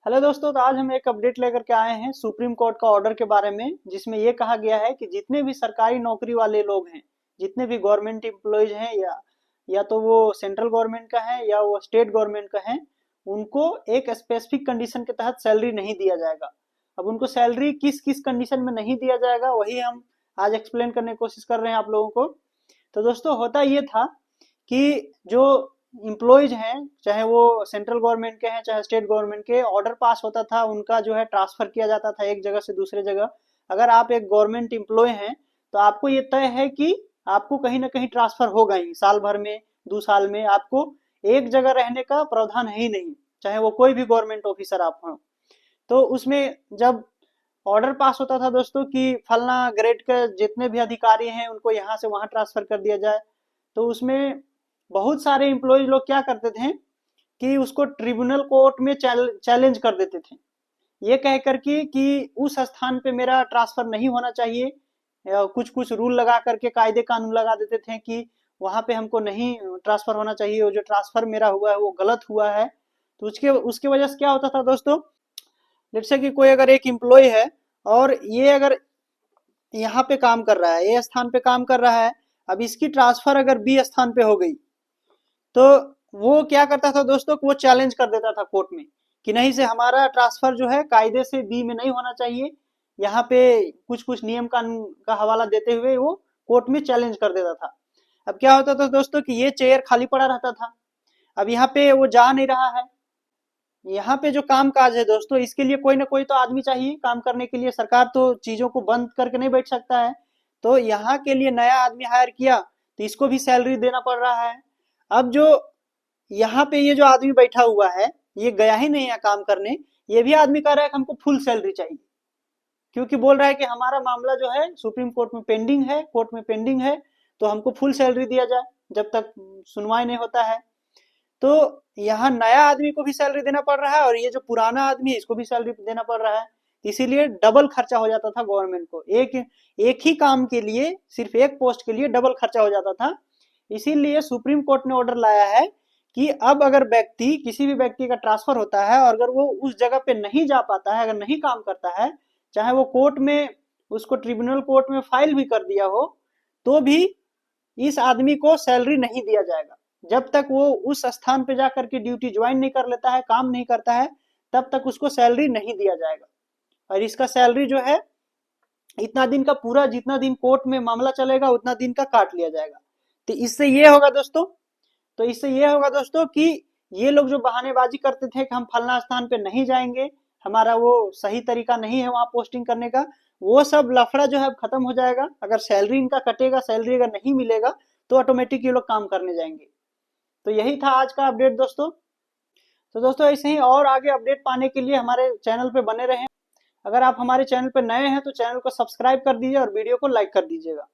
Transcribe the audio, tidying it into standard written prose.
Hello दोस्तों, तो आज हम एक अपडेट लेकर के आए हैं सुप्रीम कोर्ट का ऑर्डर के बारे में, जिसमें ये कहा गया है कि जितने भी सरकारी नौकरी वाले लोग हैं, जितने भी गवर्नमेंट एम्प्लॉयज हैं या तो वो सेंट्रल गवर्नमेंट का है या वो स्टेट गवर्नमेंट का है, उनको एक स्पेसिफिक कंडीशन के तहत सैलरी नहीं दिया जाएगा। अब उनको सैलरी किस किस कंडीशन में नहीं दिया जाएगा, वही हम आज एक्सप्लेन करने की कोशिश कर रहे हैं आप लोगों को। तो दोस्तों, होता ये था कि जो इम्प्लॉयज हैं, चाहे वो सेंट्रल गवर्नमेंट के हैं चाहे स्टेट गवर्नमेंट के, ऑर्डर पास होता था, उनका जो है ट्रांसफर किया जाता था एक जगह से दूसरे जगह। अगर आप एक गवर्नमेंट एम्प्लॉय हैं तो आपको ये तय है कि आपको कहीं ना कहीं ट्रांसफर होगा ही, साल भर में 2 साल में आपको एक जगह रहने का प्रावधान है ही नहीं, चाहे वो कोई भी गवर्नमेंट ऑफिसर आप हो। तो उसमें जब ऑर्डर पास होता था दोस्तों कि फलना ग्रेड के जितने भी अधिकारी हैं उनको यहाँ से वहां ट्रांसफर कर दिया जाए, तो उसमें बहुत सारे एम्प्लॉयज लोग क्या करते थे कि उसको ट्रिब्यूनल कोर्ट में चैलेंज कर देते थे, ये कह करके कि उस स्थान पे मेरा ट्रांसफर नहीं होना चाहिए। कुछ कुछ रूल लगा करके, कायदे कानून लगा देते थे कि वहां पे हमको नहीं ट्रांसफर होना चाहिए, वो जो ट्रांसफर मेरा हुआ है वो गलत हुआ है। तो उसके उसके वजह से क्या होता था दोस्तों, लेट्स से कि कोई अगर एक एम्प्लॉय है और ये अगर यहाँ पे काम कर रहा है, ए स्थान पे काम कर रहा है, अब इसकी ट्रांसफर अगर बी स्थान पे हो गई, तो वो क्या करता था दोस्तों कि वो चैलेंज कर देता था कोर्ट में कि नहीं से हमारा ट्रांसफर जो है कायदे से बी में नहीं होना चाहिए। यहाँ पे कुछ कुछ नियम कानून का हवाला देते हुए वो कोर्ट में चैलेंज कर देता था। अब क्या होता था दोस्तों कि ये चेयर खाली पड़ा रहता था, अब यहाँ पे वो जा नहीं रहा है। यहाँ पे जो काम काज है दोस्तों, इसके लिए कोई ना कोई तो आदमी चाहिए काम करने के लिए, सरकार तो चीजों को बंद करके नहीं बैठ सकता है। तो यहाँ के लिए नया आदमी हायर किया तो इसको भी सैलरी देना पड़ रहा है। अब जो यहाँ पे ये जो आदमी बैठा हुआ है, ये गया ही नहीं है काम करने, ये भी आदमी कह रहा है कि हमको फुल सैलरी चाहिए, क्योंकि बोल रहा है कि हमारा मामला जो है सुप्रीम कोर्ट में पेंडिंग है, कोर्ट में पेंडिंग है, तो हमको फुल सैलरी दिया जाए जब तक सुनवाई नहीं होता है। तो यहाँ नया आदमी को भी सैलरी देना पड़ रहा है और ये जो पुराना आदमी है इसको भी सैलरी देना पड़ रहा है। इसीलिए डबल खर्चा हो जाता था गवर्नमेंट को, एक ही काम के लिए, सिर्फ एक पोस्ट के लिए डबल खर्चा हो जाता था। इसीलिए सुप्रीम कोर्ट ने ऑर्डर लाया है कि अब अगर व्यक्ति, किसी भी व्यक्ति का ट्रांसफर होता है और अगर वो उस जगह पे नहीं जा पाता है, अगर नहीं काम करता है, चाहे वो कोर्ट में, उसको ट्रिब्यूनल कोर्ट में फाइल भी कर दिया हो, तो भी इस आदमी को सैलरी नहीं दिया जाएगा। जब तक वो उस स्थान पे जाकर के ड्यूटी ज्वाइन नहीं कर लेता है, काम नहीं करता है, तब तक उसको सैलरी नहीं दिया जाएगा। और इसका सैलरी जो है इतना दिन का, पूरा जितना दिन कोर्ट में मामला चलेगा उतना दिन का काट लिया जाएगा। तो इससे ये होगा दोस्तों, कि ये लोग जो बहानेबाजी करते थे कि हम फलना स्थान पे नहीं जाएंगे, हमारा वो सही तरीका नहीं है वहां पोस्टिंग करने का, वो सब लफड़ा जो है खत्म हो जाएगा। अगर सैलरी इनका कटेगा, सैलरी अगर नहीं मिलेगा, तो ऑटोमेटिक ये लोग काम करने जाएंगे। तो यही था आज का अपडेट दोस्तों। तो दोस्तों, ऐसे ही और आगे अपडेट पाने के लिए हमारे चैनल पे बने रहें। अगर आप हमारे चैनल पे नए हैं तो चैनल को सब्सक्राइब कर दीजिए और वीडियो को लाइक कर दीजिएगा।